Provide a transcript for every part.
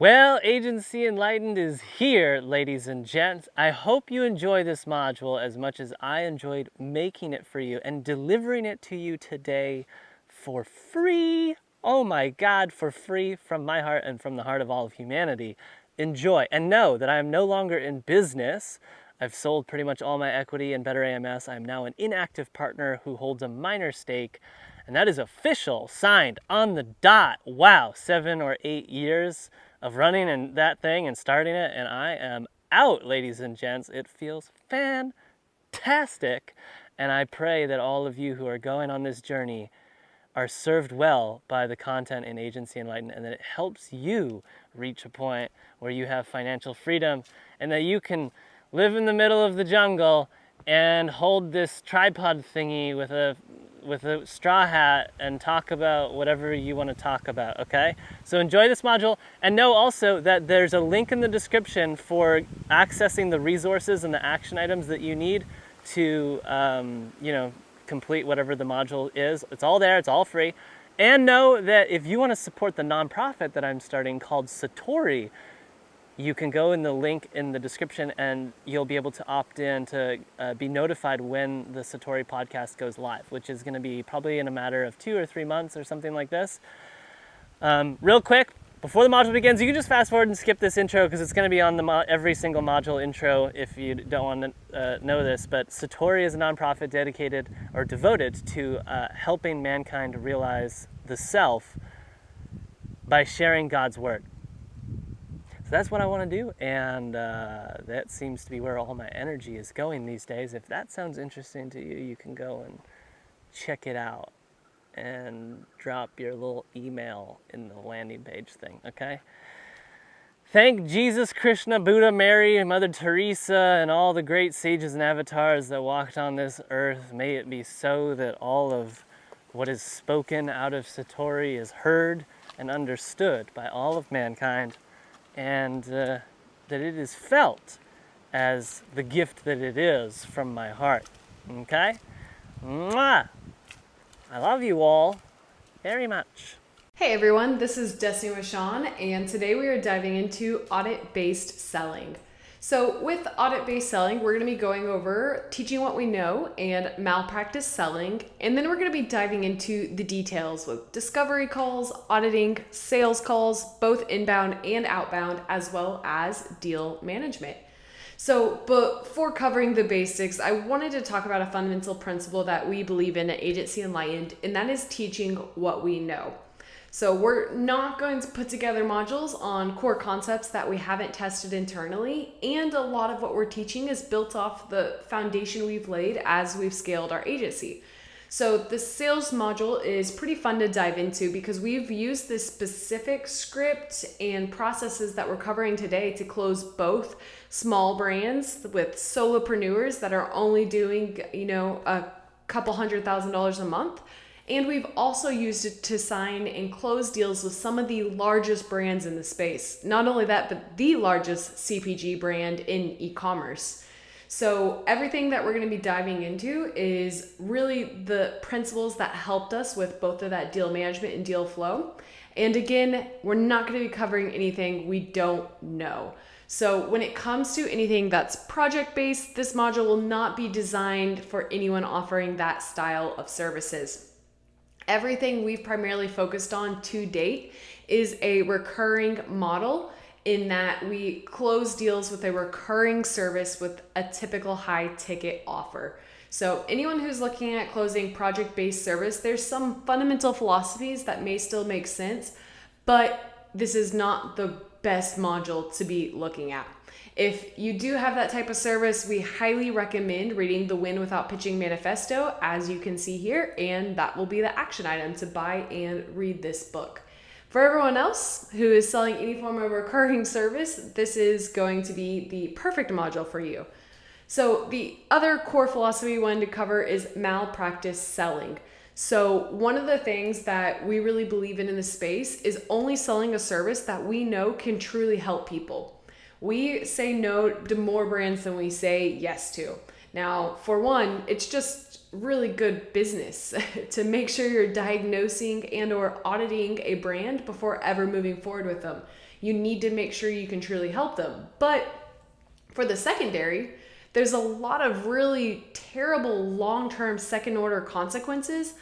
Well, Agency Enlightened is here, ladies and gents. I hope you enjoy this module as much as I enjoyed making it for you and delivering it to you today for free. Oh my God, for free from my heart and from the heart of all of humanity. Enjoy and know that I am no longer in business. I've sold pretty much all my equity in Better AMS. I'm now an inactive partner who holds a minor stake, and that is official, signed on the dot. Wow, 7 or 8 years of running and that thing and starting it, and I am out, ladies and gents. It feels fantastic, and I pray that all of you who are going on this journey are served well by the content in Agency Enlightened, and that it helps you reach a point where you have financial freedom and that you can live in the middle of the jungle and hold this tripod thingy with a straw hat and talk about whatever you want to talk about, okay? So enjoy this module, and know also that there's a link in the description for accessing the resources and the action items that you need to, complete whatever the module is. It's all there, it's all free. And know that if you want to support the nonprofit that I'm starting called Satori, you can go in the link in the description and you'll be able to opt in to be notified when the Satori podcast goes live, which is going to be probably in a matter of 2 or 3 months or something like this. Real quick, before the module begins, you can just fast forward and skip this intro because it's going to be on the every single module intro if you don't want to know this. But Satori is a nonprofit dedicated or devoted to helping mankind realize the self by sharing God's word. So that's what I want to do, and that seems to be where all my energy is going these days. If that sounds interesting to you, you can go and check it out and drop your little email in the landing page thing, okay? Thank Jesus, Krishna, Buddha, Mary, and Mother Teresa, and all the great sages and avatars that walked on this earth. May it be so that all of what is spoken out of Satori is heard and understood by all of mankind, and that it is felt as the gift that it is from my heart, okay? Mwah! I love you all very much. Hey everyone, this is Destiny with Sean, and today we are diving into audit-based selling. So with audit-based selling, we're going to be going over teaching what we know and malpractice selling, and then we're going to be diving into the details with discovery calls, auditing, sales calls, both inbound and outbound, as well as deal management. So before covering the basics, I wanted to talk about a fundamental principle that we believe in at Agency Enlightened, and that is teaching what we know. So we're not going to put together modules on core concepts that we haven't tested internally, and a lot of what we're teaching is built off the foundation we've laid as we've scaled our agency. So the sales module is pretty fun to dive into because we've used this specific script and processes that we're covering today to close both small brands with solopreneurs that are only doing, a couple $100,000 a month. And we've also used it to sign and close deals with some of the largest brands in the space. Not only that, but the largest CPG brand in e-commerce. So everything that we're going to be diving into is really the principles that helped us with both of that deal management and deal flow. And again, we're not going to be covering anything we don't know. So when it comes to anything that's project-based, this module will not be designed for anyone offering that style of services. Everything we've primarily focused on to date is a recurring model in that we close deals with a recurring service with a typical high ticket offer. So anyone who's looking at closing project-based service, there's some fundamental philosophies that may still make sense, but this is not the best module to be looking at. If you do have that type of service, we highly recommend reading the Win Without Pitching Manifesto, as you can see here, and that will be the action item to buy and read this book. For everyone else who is selling any form of recurring service, this is going to be the perfect module for you. So the other core philosophy we wanted to cover is malpractice selling. So one of the things that we really believe in the space is only selling a service that we know can truly help people. We say no to more brands than we say yes to. Now, for one, it's just really good business to make sure you're diagnosing and or auditing a brand before ever moving forward with them. you need to make sure you can truly help them. But for the secondary, there's a lot of really terrible long-term second order consequences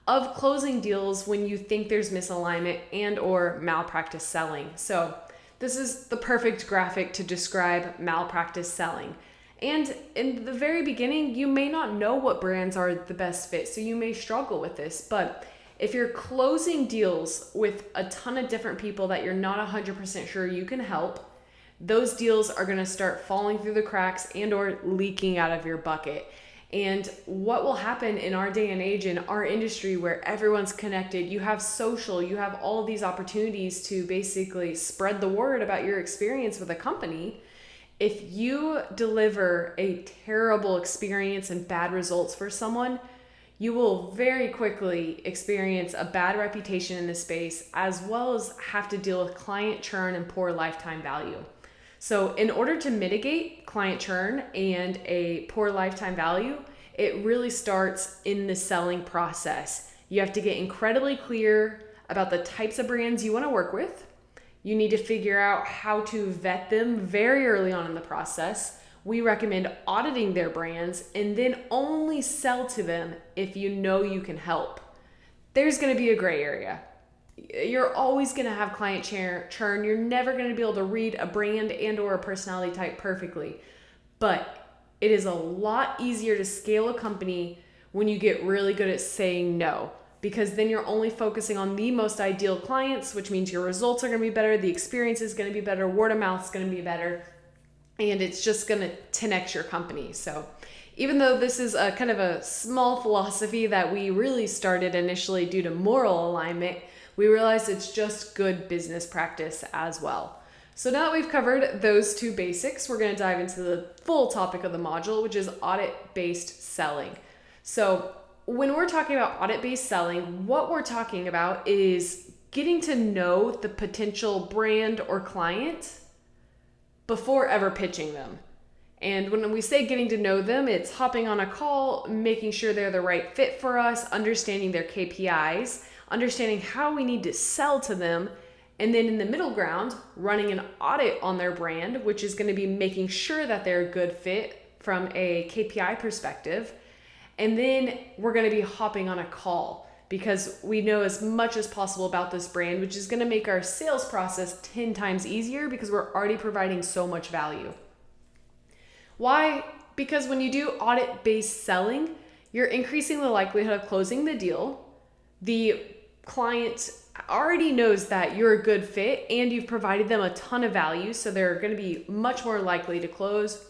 of closing deals when you think there's misalignment and or malpractice selling. So this is the perfect graphic to describe malpractice selling. And in the very beginning, you may not know what brands are the best fit, so you may struggle with this. But if you're closing deals with a ton of different people that you're not 100% sure you can help, those deals are going to start falling through the cracks and or leaking out of your bucket. And what will happen in our day and age, in our industry where everyone's connected, you have social, you have all of these opportunities to basically spread the word about your experience with a company. If you deliver a terrible experience and bad results for someone, you will very quickly experience a bad reputation in this space, as well as have to deal with client churn and poor lifetime value. So in order to mitigate client churn and a poor lifetime value, it really starts in the selling process. You have to get incredibly clear about the types of brands you want to work with. You need to figure out how to vet them very early on in the process. We recommend auditing their brands and then only sell to them if you know you can help. There's going to be a gray area. You're always going to have client churn. You're never going to be able to read a brand and or a personality type perfectly. But it is a lot easier to scale a company when you get really good at saying no, because then you're only focusing on the most ideal clients, which means your results are going to be better, the experience is going to be better, word of mouth is going to be better, and it's just going to 10x your company. So even though this is a kind of a small philosophy that we really started initially due to moral alignment, we realized it's just good business practice as well. So now that we've covered those two basics, we're going to dive into the full topic of the module, which is audit-based selling. So when we're talking about audit-based selling, what we're talking about is getting to know the potential brand or client before ever pitching them. And when we say getting to know them, it's hopping on a call, making sure they're the right fit for us, understanding their KPIs, understanding how we need to sell to them, and then in the middle ground, running an audit on their brand, which is going to be making sure that they're a good fit from a KPI perspective. And then we're going to be hopping on a call because we know as much as possible about this brand, which is going to make our sales process 10 times easier because we're already providing so much value. Why? Because when you do audit-based selling, you're increasing the likelihood of closing the deal. The client already knows that you're a good fit and you've provided them a ton of value, so they're going to be much more likely to close.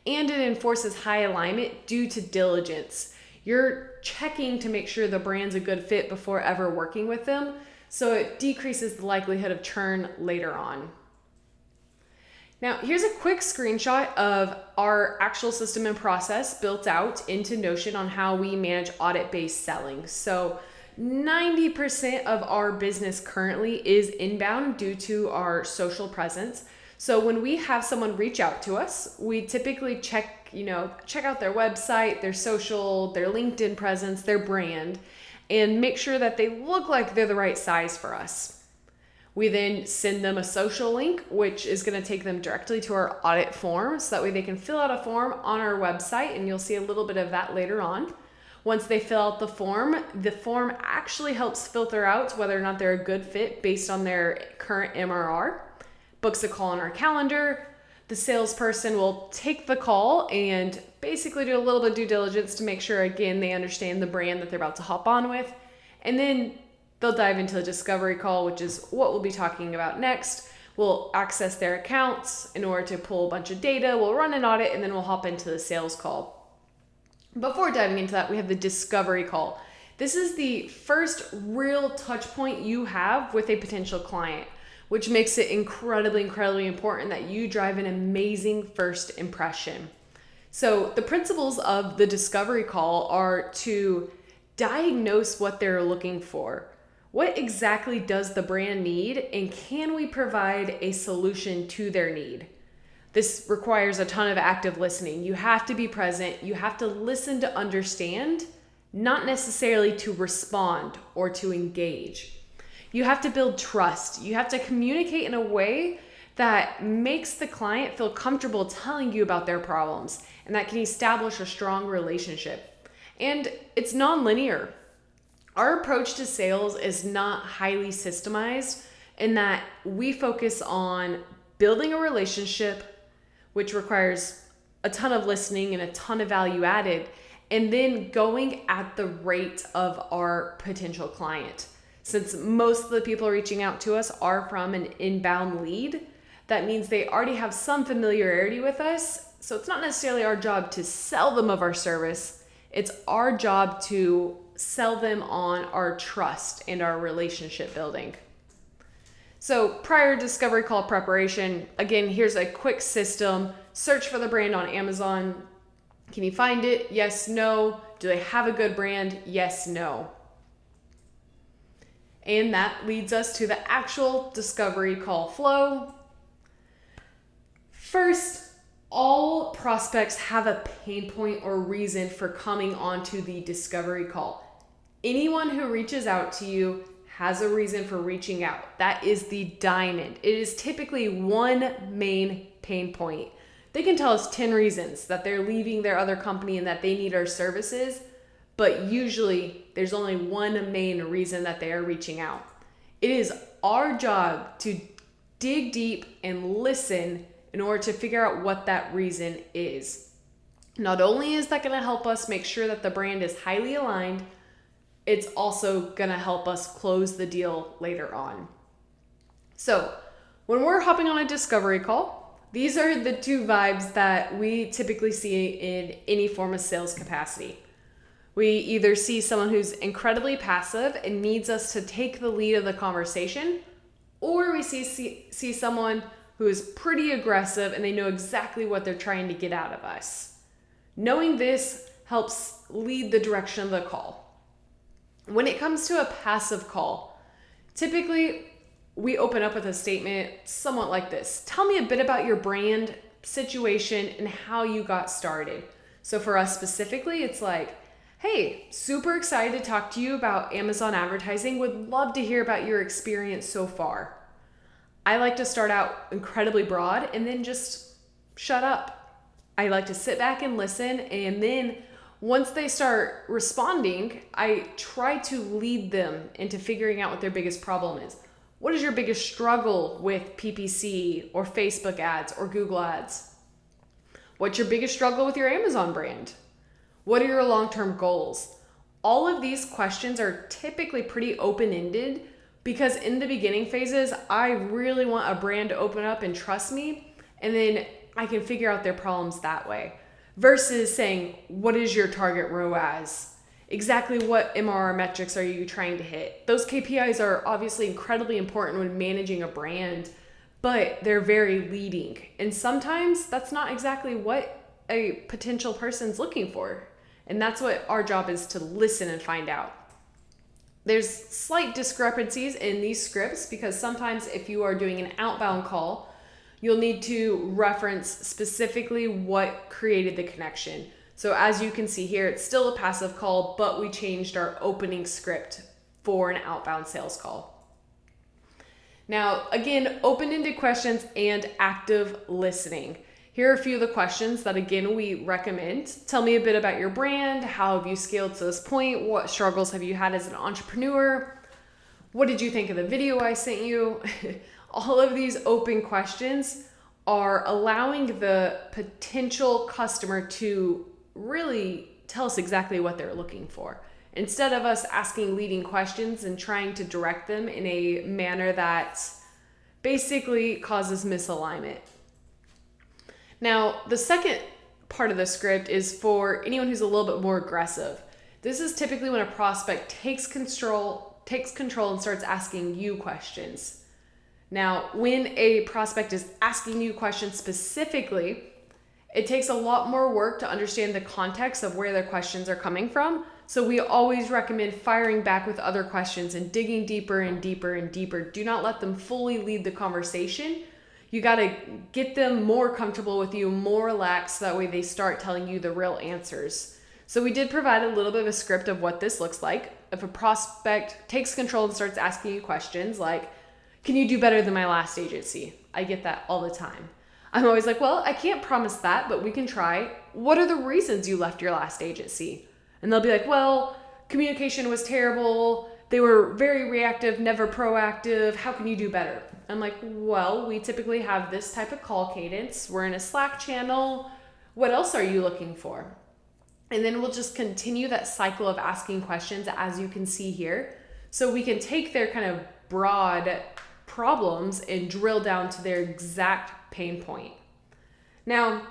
And it enforces high alignment due to diligence. You're checking to make sure the brand's a good fit before ever working with them, so it decreases the likelihood of churn later on. Now, here's a quick screenshot of our actual system and process built out into Notion on how we manage audit-based selling. So 90% of our business currently is inbound due to our social presence. So when we have someone reach out to us, we typically check out their website, their social, their LinkedIn presence, their brand, and make sure that they look like they're the right size for us. We then send them a social link, which is going to take them directly to our audit form, so that way they can fill out a form on our website, and you'll see a little bit of that later on. Once they fill out the form actually helps filter out whether or not they're a good fit based on their current MRR. Books a call on our calendar. The salesperson will take the call and basically do a little bit of due diligence to make sure, again, they understand the brand that they're about to hop on with. And then they'll dive into the discovery call, which is what we'll be talking about next. We'll access their accounts in order to pull a bunch of data. We'll run an audit, and then we'll hop into the sales call. Before diving into that, we have the discovery call. This is the first real touch point you have with a potential client, which makes it incredibly, incredibly important that you drive an amazing first impression. So the principles of the discovery call are to diagnose what they're looking for. What exactly does the brand need, and can we provide a solution to their need? This requires a ton of active listening. You have to be present. You have to listen to understand, not necessarily to respond or to engage. You have to build trust. You have to communicate in a way that makes the client feel comfortable telling you about their problems and that can establish a strong relationship. And it's non-linear. Our approach to sales is not highly systemized in that we focus on building a relationship, which requires a ton of listening and a ton of value added, and then going at the rate of our potential client. Since most of the people reaching out to us are from an inbound lead, that means they already have some familiarity with us. So it's not necessarily our job to sell them of our service. It's our job to sell them on our trust and our relationship building. So prior discovery call preparation, again, here's a quick system. Search for the brand on Amazon. Can you find it? Yes, no. Do they have a good brand? Yes, no. And that leads us to the actual discovery call flow. First, all prospects have a pain point or reason for coming onto the discovery call. Anyone who reaches out to you has a reason for reaching out. That is the diamond. It is typically one main pain point. They can tell us 10 reasons that they're leaving their other company and that they need our services, but usually there's only one main reason that they are reaching out. It is our job to dig deep and listen in order to figure out what that reason is. Not only is that going to help us make sure that the brand is highly aligned, it's also going to help us close the deal later on. So when we're hopping on a discovery call, these are the two vibes that we typically see in any form of sales capacity. We either see someone who's incredibly passive and needs us to take the lead of the conversation, or we see someone who is pretty aggressive and they know exactly what they're trying to get out of us. Knowing this helps lead the direction of the call. When it comes to a passive call, typically we open up with a statement somewhat like this. Tell me a bit about your brand, situation, and how you got started. So for us specifically, it's like, hey, super excited to talk to you about Amazon advertising. Would love to hear about your experience so far. I like to start out incredibly broad and then just shut up. I like to sit back and listen, and then once they start responding, I try to lead them into figuring out what their biggest problem is. What is your biggest struggle with PPC or Facebook ads or Google ads? What's your biggest struggle with your Amazon brand? What are your long-term goals? All of these questions are typically pretty open-ended because in the beginning phases, I really want a brand to open up and trust me, and then I can figure out their problems that way. Versus saying, what is your target ROAS? Exactly what MRR metrics are you trying to hit? Those KPIs are obviously incredibly important when managing a brand, but they're very leading. And sometimes that's not exactly what a potential person's looking for. And that's what our job is, to listen and find out. There's slight discrepancies in these scripts because sometimes if you are doing an outbound call, you'll need to reference specifically what created the connection. So as you can see here, it's still a passive call, but we changed our opening script for an outbound sales call. Now, again, open-ended questions and active listening. Here are a few of the questions that, again, we recommend. Tell me a bit about your brand. How have you scaled to this point? What struggles have you had as an entrepreneur? What did you think of the video I sent you? All of these open questions are allowing the potential customer to really tell us exactly what they're looking for, instead of us asking leading questions and trying to direct them in a manner that basically causes misalignment. Now, the second part of the script is for anyone who's a little bit more aggressive. This is typically when a prospect takes control and starts asking you questions. Now, when a prospect is asking you questions specifically, it takes a lot more work to understand the context of where their questions are coming from. So we always recommend firing back with other questions and digging deeper and deeper and deeper. Do not let them fully lead the conversation. You got to get them more comfortable with you, more relaxed, so that way they start telling you the real answers. So we did provide a little bit of a script of what this looks like. If a prospect takes control and starts asking you questions like, can you do better than my last agency? I get that all the time. I'm always like, well, I can't promise that, but we can try. What are the reasons you left your last agency? And they'll be like, well, communication was terrible. They were very reactive, never proactive. How can you do better? I'm like, well, we typically have this type of call cadence. We're in a Slack channel. What else are you looking for? And then we'll just continue that cycle of asking questions, as you can see here. So we can take their kind of broad problems and drill down to their exact pain point. Now,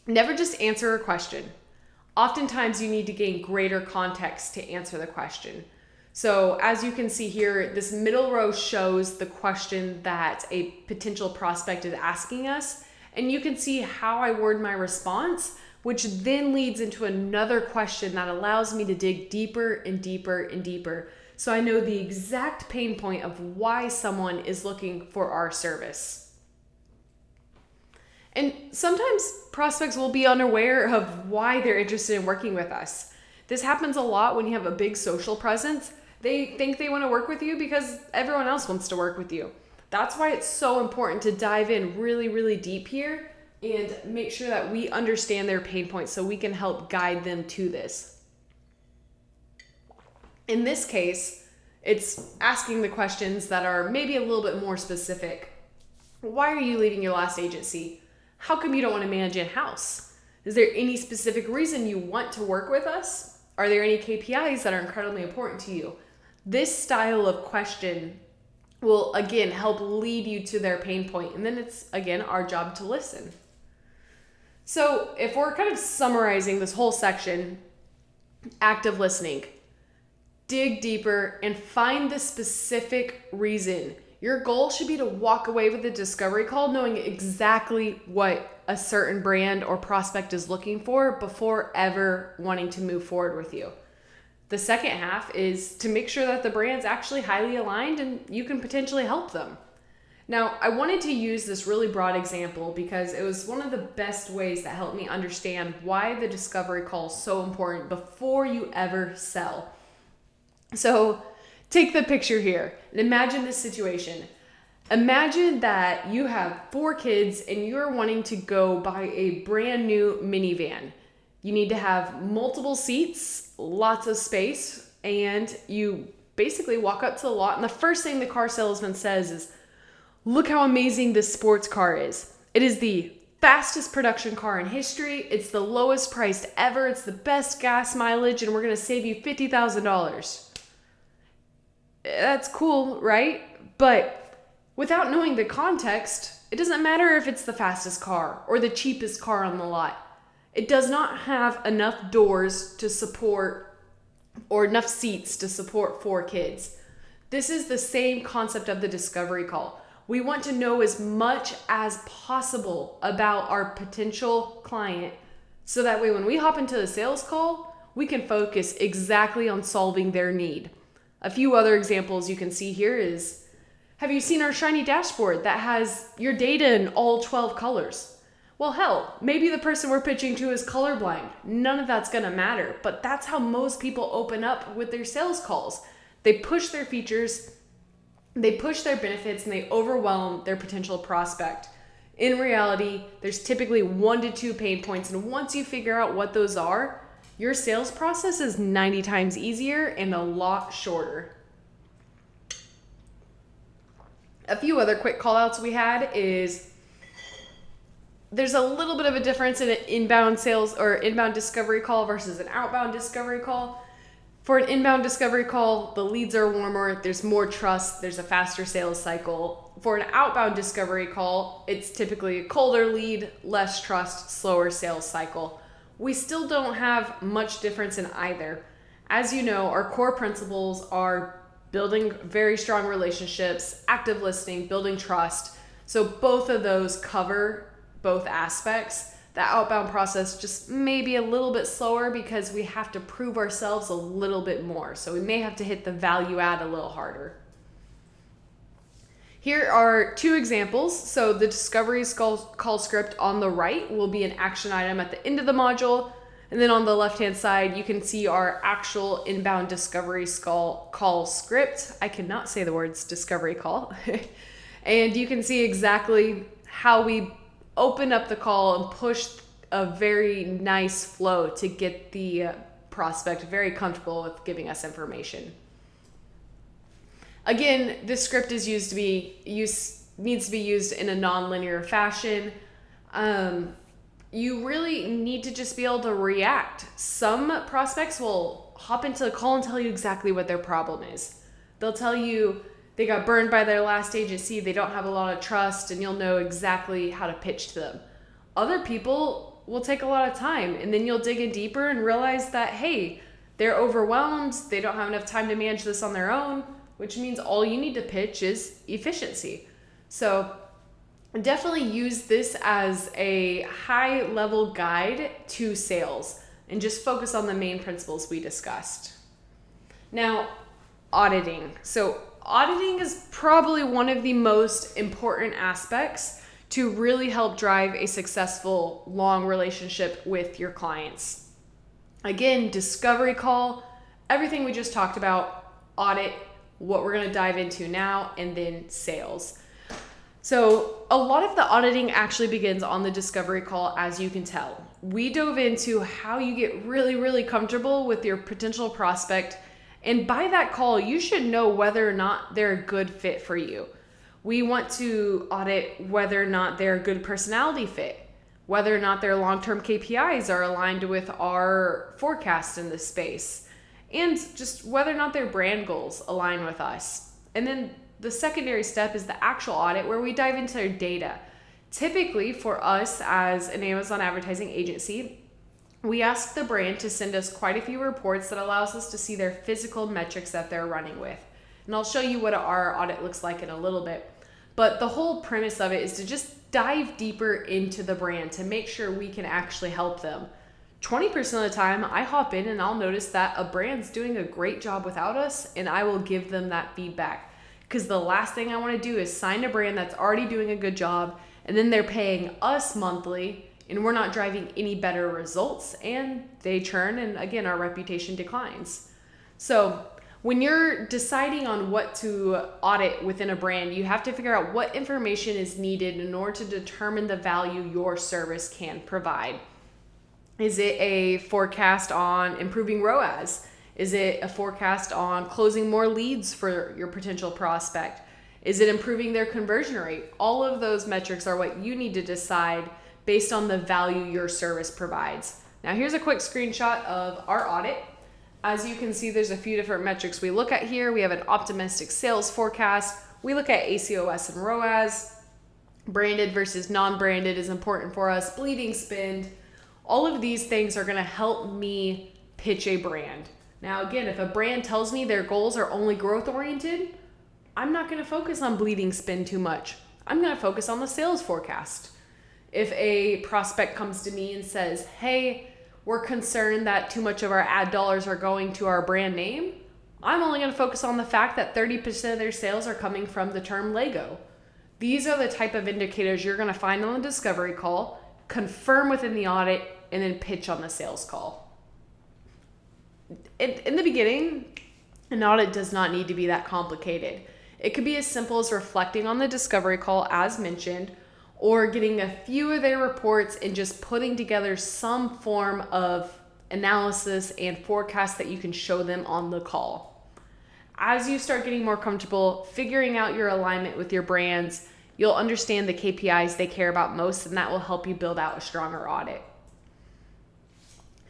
never just answer a question. Oftentimes you need to gain greater context to answer the question. So as you can see here, this middle row shows the question that a potential prospect is asking us. And you can see how I word my response, which then leads into another question that allows me to dig deeper and deeper and deeper. So I know the exact pain point of why someone is looking for our service. And sometimes prospects will be unaware of why they're interested in working with us. This happens a lot when you have a big social presence. They think they want to work with you because everyone else wants to work with you. That's why it's so important to dive in really, really deep here and make sure that we understand their pain points so we can help guide them to this. In this case, it's asking the questions that are maybe a little bit more specific. Why are you leaving your last agency? How come you don't want to manage in-house? Is there any specific reason you want to work with us? Are there any KPIs that are incredibly important to you? This style of question will, again, help lead you to their pain point. And then it's, again, our job to listen. So if we're kind of summarizing this whole section, active listening, dig deeper and find the specific reason. Your goal should be to walk away with a discovery call knowing exactly what a certain brand or prospect is looking for before ever wanting to move forward with you. The second half is to make sure that the brand's actually highly aligned and you can potentially help them. Now, I wanted to use this really broad example because it was one of the best ways that helped me understand why the discovery call is so important before you ever sell. So take the picture here and imagine this situation. Imagine that you have 4 kids and you're wanting to go buy a brand new minivan. You need to have multiple seats, lots of space, and you basically walk up to the lot and the first thing the car salesman says is, "Look how amazing this sports car is. It is the fastest production car in history. It's the lowest priced ever. It's the best gas mileage, and we're going to save you $50,000. That's cool, right? But without knowing the context, it doesn't matter if it's the fastest car or the cheapest car on the lot. It does not have enough doors to support or enough seats to support 4 kids. This is the same concept of the discovery call. We want to know as much as possible about our potential client so that way when we hop into the sales call, we can focus exactly on solving their need. A few other examples you can see here is, have you seen our shiny dashboard that has your data in all 12 colors? Well, hell, maybe the person we're pitching to is colorblind. None of that's gonna matter, but that's how most people open up with their sales calls. They push their features, they push their benefits, and they overwhelm their potential prospect. In reality, there's typically 1 to 2 pain points, and once you figure out what those are, your sales process is 90 times easier and a lot shorter. A few other quick call outs we had is there's a little bit of a difference in an inbound sales or inbound discovery call versus an outbound discovery call. For an inbound discovery call, the leads are warmer, there's more trust, there's a faster sales cycle. For an outbound discovery call, it's typically a colder lead, less trust, slower sales cycle. We still don't have much difference in either. As you know, our core principles are building very strong relationships, active listening, building trust. So both of those cover both aspects. The outbound process just may be a little bit slower because we have to prove ourselves a little bit more. So we may have to hit the value add a little harder. Here are 2 examples. So the discovery call script on the right will be an action item at the end of the module. And then on the left-hand side, you can see our actual inbound discovery call script. I cannot say the words discovery call. And you can see exactly how we opened up the call and pushed a very nice flow to get the prospect very comfortable with giving us information. Again, this script is needs to be used in a non-linear fashion. You really need to just be able to react. Some prospects will hop into the call and tell you exactly what their problem is. They'll tell you they got burned by their last agency, they don't have a lot of trust, and you'll know exactly how to pitch to them. Other people will take a lot of time, and then you'll dig in deeper and realize that, hey, they're overwhelmed, they don't have enough time to manage this on their own, which means all you need to pitch is efficiency. So definitely use this as a high-level guide to sales and just focus on the main principles we discussed. Now, auditing. So auditing is probably one of the most important aspects to really help drive a successful, long relationship with your clients. Again, discovery call, everything we just talked about, audit, what we're going to dive into now, and then sales. So a lot of the auditing actually begins on the discovery call, as you can tell. We dove into how you get really, really comfortable with your potential prospect. And by that call, you should know whether or not they're a good fit for you. We want to audit whether or not they're a good personality fit, whether or not their long-term KPIs are aligned with our forecast in this space, and just whether or not their brand goals align with us. And then the secondary step is the actual audit, where we dive into their data. Typically for us as an Amazon advertising agency, we ask the brand to send us quite a few reports that allows us to see their physical metrics that they're running with. And I'll show you what our audit looks like in a little bit. But the whole premise of it is to just dive deeper into the brand to make sure we can actually help them. 20% of the time, I hop in and I'll notice that a brand's doing a great job without us, and I will give them that feedback. Because the last thing I want to do is sign a brand that's already doing a good job, and then they're paying us monthly, and we're not driving any better results, and they churn, and again, our reputation declines. So when you're deciding on what to audit within a brand, you have to figure out what information is needed in order to determine the value your service can provide. Is it a forecast on improving ROAS? Is it a forecast on closing more leads for your potential prospect? Is it improving their conversion rate? All of those metrics are what you need to decide based on the value your service provides. Now here's a quick screenshot of our audit. As you can see, there's a few different metrics we look at here. We have an optimistic sales forecast. We look at ACOS and ROAS. Branded versus non-branded is important for us. Bleeding spend. All of these things are going to help me pitch a brand. Now, again, if a brand tells me their goals are only growth oriented, I'm not going to focus on bleeding spend too much. I'm going to focus on the sales forecast. If a prospect comes to me and says, hey, we're concerned that too much of our ad dollars are going to our brand name, I'm only going to focus on the fact that 30% of their sales are coming from the term Lego. These are the type of indicators you're going to find on the discovery call, confirm within the audit, and then pitch on the sales call. In the beginning, an audit does not need to be that complicated. It could be as simple as reflecting on the discovery call as mentioned, or getting a few of their reports and just putting together some form of analysis and forecast that you can show them on the call. As you start getting more comfortable figuring out your alignment with your brands, you'll understand the KPIs they care about most, and that will help you build out a stronger audit.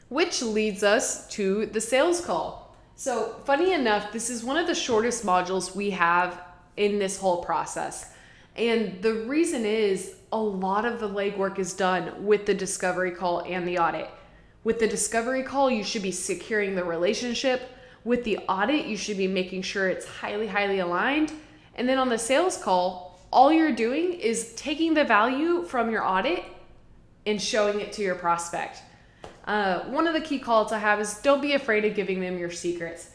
Which leads us to the sales call. So funny enough, this is one of the shortest modules we have in this whole process. And the reason is a lot of the legwork is done with the discovery call and the audit. With the discovery call, you should be securing the relationship. With the audit, you should be making sure it's highly, highly aligned. And then on the sales call, all you're doing is taking the value from your audit and showing it to your prospect. One of the key calls I have is don't be afraid of giving them your secrets.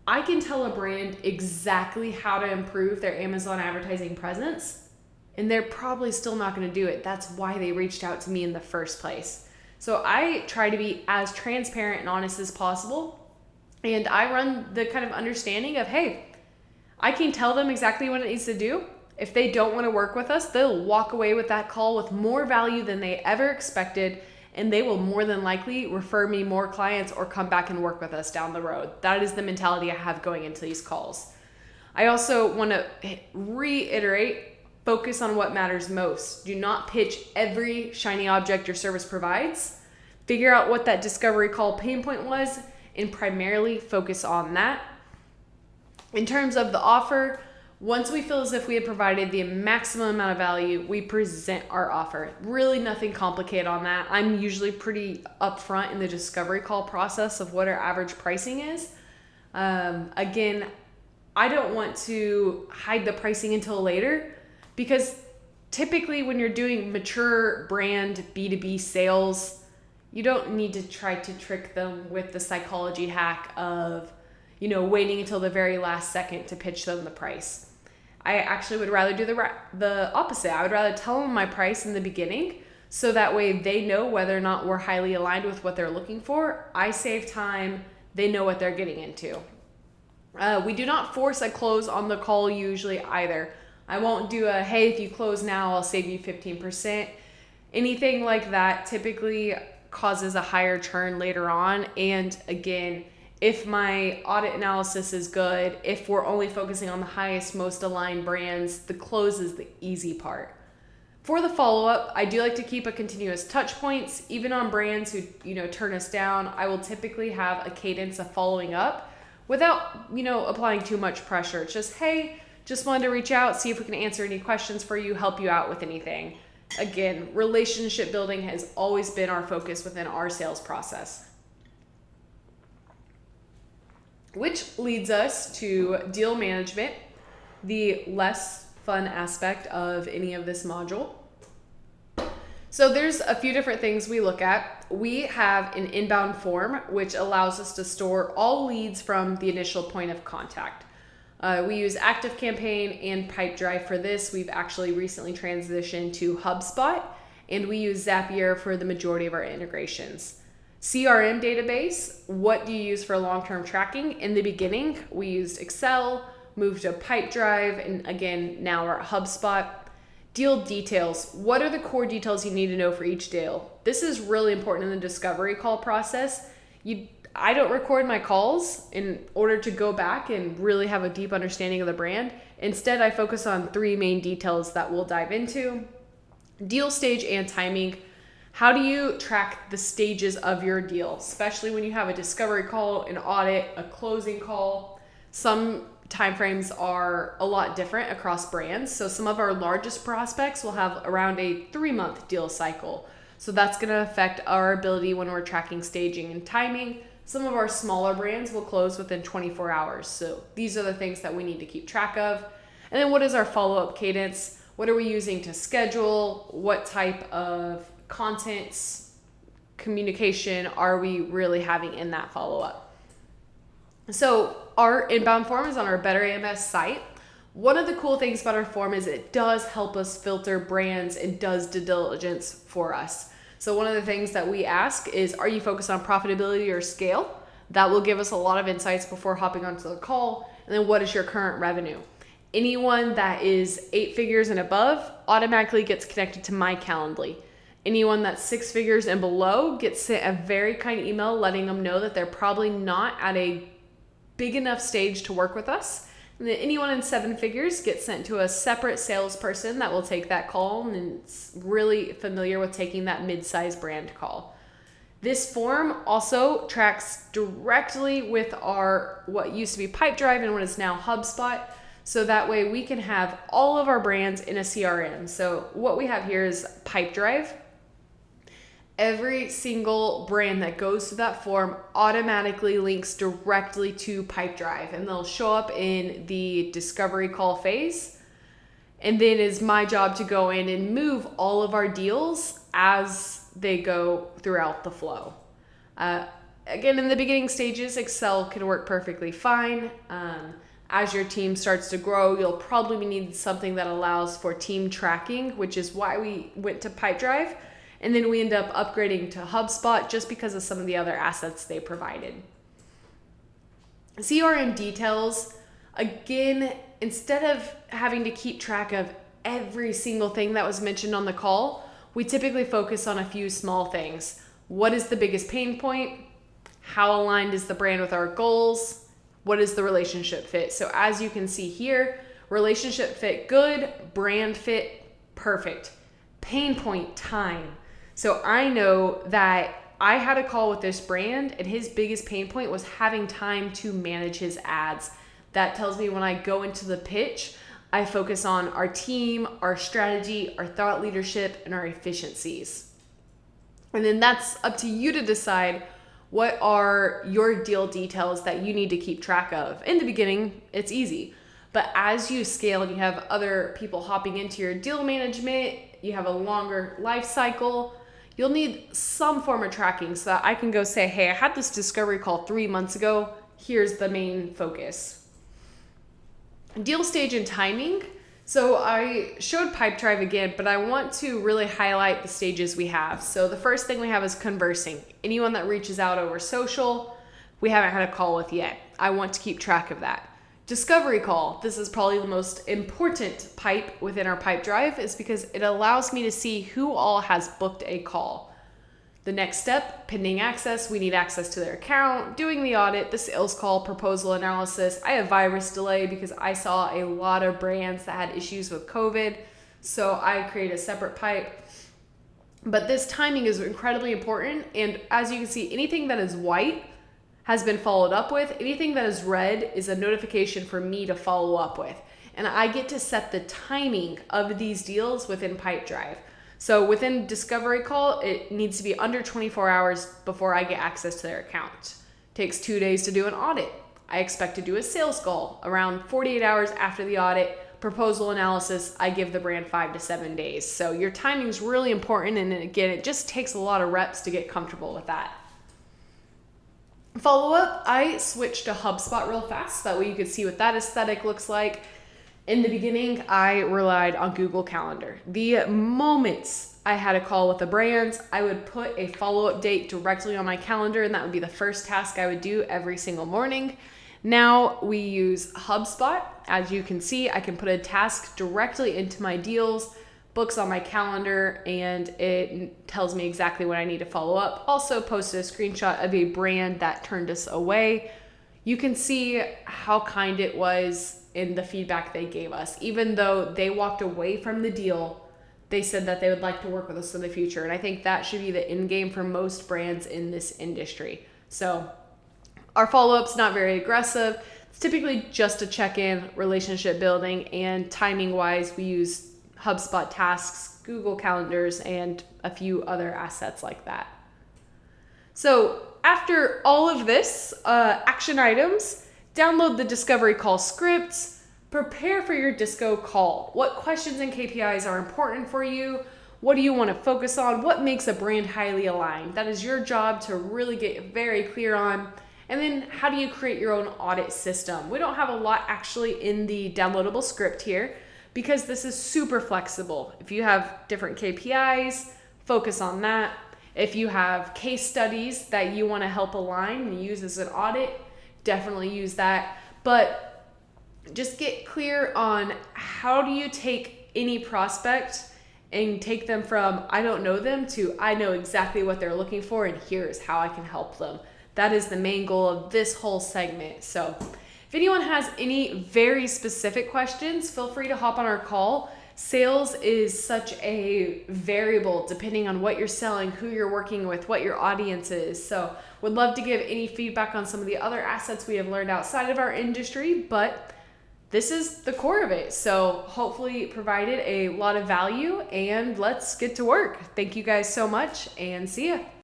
I can tell a brand exactly how to improve their Amazon advertising presence, and they're probably still not going to do it. That's why they reached out to me in the first place. So I try to be as transparent and honest as possible, and I run the kind of understanding of, hey, I can tell them exactly what it needs to do. If they don't want to work with us, they'll walk away with that call with more value than they ever expected, and they will more than likely refer me more clients or come back and work with us down the road. That is the mentality I have going into these calls. I also want to reiterate, focus on what matters most. Do not pitch every shiny object your service provides. Figure out what that discovery call pain point was and primarily focus on that. In terms of the offer, once we feel as if we have provided the maximum amount of value, we present our offer. Really nothing complicated on that. I'm usually pretty upfront in the discovery call process of what our average pricing is. Again, I don't want to hide the pricing until later, because typically when you're doing mature brand B2B sales, you don't need to try to trick them with the psychology hack of, waiting until the very last second to pitch them the price. I actually would rather do the opposite. I would rather tell them my price in the beginning, so that way they know whether or not we're highly aligned with what they're looking for. I save time. They know what they're getting into. We do not force a close on the call usually either. I won't do a, hey, if you close now, I'll save you 15%. Anything like that typically causes a higher churn later on. And again, if my audit analysis is good, if we're only focusing on the highest, most aligned brands, the close is the easy part. For the follow-up, I do like to keep a continuous touch points. Even on brands who, turn us down, I will typically have a cadence of following up without, applying too much pressure. It's just, hey, just wanted to reach out, see if we can answer any questions for you, help you out with anything. Again, relationship building has always been our focus within our sales process. Which leads us to deal management, the less fun aspect of any of this module. So there's a few different things we look at. We have an inbound form, which allows us to store all leads from the initial point of contact. We use ActiveCampaign and Pipedrive for this. We've actually recently transitioned to HubSpot, and we use Zapier for the majority of our integrations. CRM database, what do you use for long-term tracking? In the beginning, we used Excel, moved to Pipedrive, and again, now we're at HubSpot. Deal details. What are the core details you need to know for each deal? This is really important in the discovery call process. I don't record my calls in order to go back and really have a deep understanding of the brand. Instead, I focus on 3 main details that we'll dive into. Deal stage and timing. How do you track the stages of your deal, especially when you have a discovery call, an audit, a closing call? Some timeframes are a lot different across brands. So some of our largest prospects will have around a 3-month deal cycle. So that's going to affect our ability when we're tracking staging and timing. Some of our smaller brands will close within 24 hours. So these are the things that we need to keep track of. And then what is our follow-up cadence? What are we using to schedule? What type of contents, communication are we really having in that follow-up? So our inbound form is on our Better AMS site. One of the cool things about our form is it does help us filter brands and does due diligence for us. So one of the things that we ask is, are you focused on profitability or scale? That will give us a lot of insights before hopping onto the call. And then what is your current revenue? Anyone that is 8 figures and above automatically gets connected to my Calendly. Anyone that's 6 figures and below gets sent a very kind email letting them know that they're probably not at a big enough stage to work with us. And then anyone in 7 figures gets sent to a separate salesperson that will take that call and is really familiar with taking that mid-size brand call. This form also tracks directly with our what used to be Pipedrive and what is now HubSpot. So that way we can have all of our brands in a CRM. So what we have here is Pipedrive. Every single brand that goes to that form automatically links directly to Pipedrive, and they'll show up in the discovery call phase. And then it's my job to go in and move all of our deals as they go throughout the flow. Again, in the beginning stages, Excel can work perfectly fine. As your team starts to grow, you'll probably need something that allows for team tracking, which is why we went to Pipedrive. And then we end up upgrading to HubSpot just because of some of the other assets they provided. CRM details, again, instead of having to keep track of every single thing that was mentioned on the call, we typically focus on a few small things. What is the biggest pain point? How aligned is the brand with our goals? What is the relationship fit? So as you can see here, relationship fit good, brand fit perfect. Pain point time. So I know that I had a call with this brand and his biggest pain point was having time to manage his ads. That tells me when I go into the pitch, I focus on our team, our strategy, our thought leadership, and our efficiencies. And then that's up to you to decide what are your deal details that you need to keep track of. In the beginning, it's easy. But as you scale and you have other people hopping into your deal management, you have a longer life cycle, you'll need some form of tracking so that I can go say, hey, I had this discovery call 3 months ago. Here's the main focus. Deal stage and timing. So I showed Pipedrive again, but I want to really highlight the stages we have. So the first thing we have is conversing. Anyone that reaches out over social, we haven't had a call with yet. I want to keep track of that. Discovery call. This is probably the most important pipe within our Pipedrive is because it allows me to see who all has booked a call. The next step, pending access, we need access to their account, doing the audit, the sales call, proposal analysis. I have virus delay because I saw a lot of brands that had issues with COVID, so I create a separate pipe. But this timing is incredibly important, and as you can see, anything that is white has been followed up with. Anything that is red is a notification for me to follow up with. And I get to set the timing of these deals within Pipedrive. So within discovery call, it needs to be under 24 hours before I get access to their account. Takes 2 days to do an audit. I expect to do a sales call around 48 hours after the audit. Proposal analysis, I give the brand 5 to 7 days. So your timing is really important. And again, it just takes a lot of reps to get comfortable with that. Follow up, I switched to HubSpot real fast. That way you could see what that aesthetic looks like. In the beginning, I relied on Google Calendar. The moments I had a call with the brands, I would put a follow-up date directly on my calendar, and that would be the first task I would do every single morning. Now we use HubSpot. As you can see, I can put a task directly into my deals, books on my calendar, and it tells me exactly when I need to follow up. Also posted a screenshot of a brand that turned us away. You can see how kind it was in the feedback they gave us. Even though they walked away from the deal, they said that they would like to work with us in the future. And I think that should be the end game for most brands in this industry. So our follow-up's not very aggressive. It's typically just a check-in, relationship building, and timing-wise, we use HubSpot tasks, Google Calendars, and a few other assets like that. So after all of this, action items, download the discovery call scripts, prepare for your disco call. What questions and KPIs are important for you? What do you want to focus on? What makes a brand highly aligned? That is your job to really get very clear on. And then how do you create your own audit system? We don't have a lot actually in the downloadable script here because this is super flexible. If you have different KPIs, focus on that. If you have case studies that you want to help align and use as an audit, definitely use that. But just get clear on how do you take any prospect and take them from I don't know them to I know exactly what they're looking for and here's how I can help them. That is the main goal of this whole segment. So if anyone has any very specific questions, feel free to hop on our call. Sales is such a variable depending on what you're selling, who you're working with, what your audience is. So would love to give any feedback on some of the other assets we have learned outside of our industry, but this is the core of it. So hopefully provided a lot of value and let's get to work. Thank you guys so much and see ya.